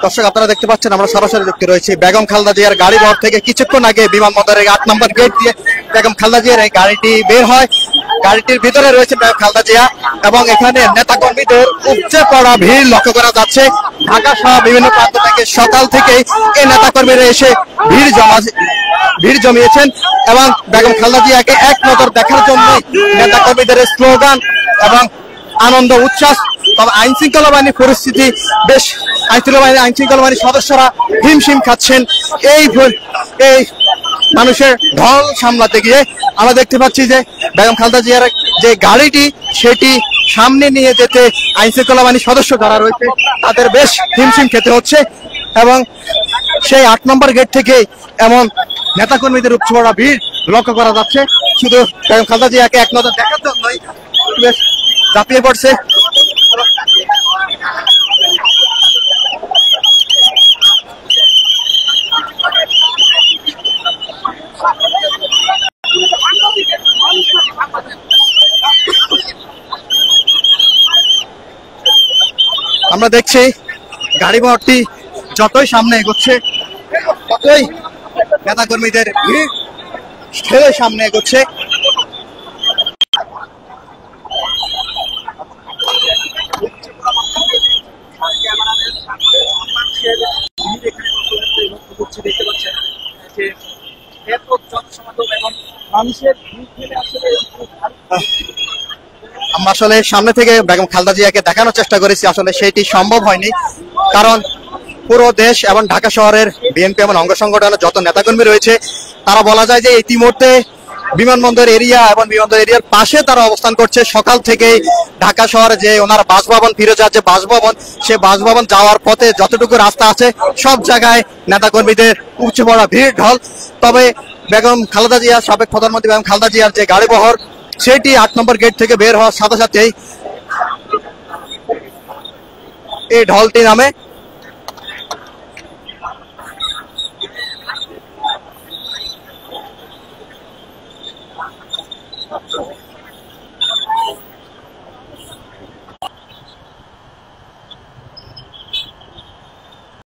দর্শক আপনারা দেখতে পাচ্ছেন আমরা সরাসরি যুক্ত রয়েছি বেগম খালেদা জিয়ার গাড়ি বহর থেকে। কিছুক্ষণ আগে বিমানবন্দরের 8 নম্বর গেট দিয়ে বেগম খালেদা জিয়ার এই গাড়িটি বের হয়। গাড়িটির ভিতরে রয়েছে বেগম খালেদা জিয়া এবং এখানে নেতাকর্মীদের উপচে পড়া ভিড় লক্ষ্য করা যাচ্ছে। ঢাকা সহ বিভিন্ন প্রান্ত থেকে সকাল থেকেই এই নেতাকর্মীরা এসে ভিড় জমিয়েছেন এবং বেগম খালেদা জিয়াকে এক নজর দেখার জন্য নেতাকর্মীদের স্লোগান এবং আনন্দ উচ্ছ্বাস। তবে আইন শৃঙ্খলা বাহিনীর পরিস্থিতি বেশ, আইন শৃঙ্খলা বাহিনীর সদস্যরা হিমশিম খাচ্ছেন এই মানুষের ঢল সামলাতে গিয়ে। আমরা দেখতে পাচ্ছি যে বেগম খালেদা জিয়ার যে গাড়িটি সেটি সামনে নিয়ে যেতে আইন শৃঙ্খলা বাহিনীর সদস্য যারা রয়েছে তাদের বেশ হিমশিম খেতে হচ্ছে এবং সেই 8 নম্বর গেট থেকে এমন নেতাকর্মীদের উপচে পড়া ভিড় লক্ষ্য করা যাচ্ছে। শুধু বেগম খালেদা জিয়াকে এক নজর দেখার জন্যই বেশ ঝাঁপিয়ে পড়ছে। আমরা দেখছি গাড়ি বহরটি যতই সামনে এগোচ্ছে ততই নেতাকর্মীদের ভিড় ঠেলে সামনে এগোচ্ছে। আমরা আসলে সামনে থেকে বেগম খালেদা জিয়াকে দেখানোর চেষ্টা করেছি, আসলে সেটি সম্ভব হয়নি। কারণ পুরো দেশ এবং ঢাকা শহরের বিএনপি এবং অঙ্গ সংগঠনের যত নেতাকর্মী রয়েছে তারা বলা যায় যে ইতিমধ্যে বিমানবন্দর এরিয়া এবং বিমানবন্দর এরিয়ার পাশে তারা অবস্থান করছে। সকাল থেকেই ঢাকা শহরে যে ওনার বাসভবন ফিরোজার যে বাসভবন, সে বাসভবন যাওয়ার পথে যতটুকু রাস্তা আছে সব জায়গায় নেতাকর্মীদের উপচে পড়া ভিড় ঢল। তবে বেগম খালেদা জিয়া, সাবেক প্রধানমন্ত্রী বেগম খালেদা জিয়ার যে গাড়ি বহর সেটি 8 নম্বর গেট থেকে বের হওয়ার সাথে সাথেই এই ঢলটি নামে।